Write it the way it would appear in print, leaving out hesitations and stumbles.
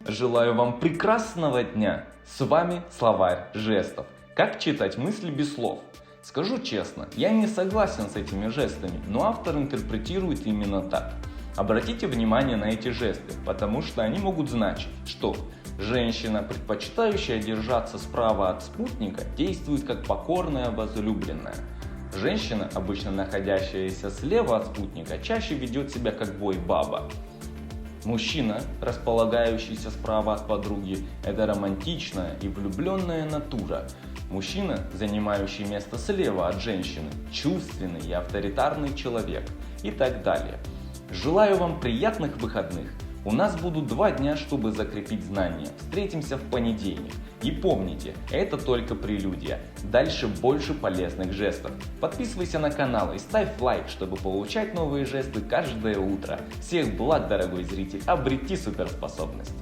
Желаю вам прекрасного дня! С вами словарь жестов. Как читать мысли без слов? Скажу честно, я не согласен с этими жестами, но автор интерпретирует именно так. Обратите внимание на эти жесты, потому что они могут значить, что женщина, предпочитающая держаться справа от спутника, действует как покорная возлюбленная. Женщина, обычно находящаяся слева от спутника, чаще ведет себя как бой-баба. Мужчина, располагающийся справа от подруги, это романтичная и влюбленная натура. Мужчина, занимающий место слева от женщины, чувственный и авторитарный человек и так далее. Желаю вам приятных выходных. У нас будут 2 дня, чтобы закрепить знания. Встретимся в понедельник. И помните, это только прелюдия. Дальше больше полезных жестов. Подписывайся на канал и ставь лайк, чтобы получать новые жесты каждое утро. Всех благ, дорогой зритель, обрети суперспособность.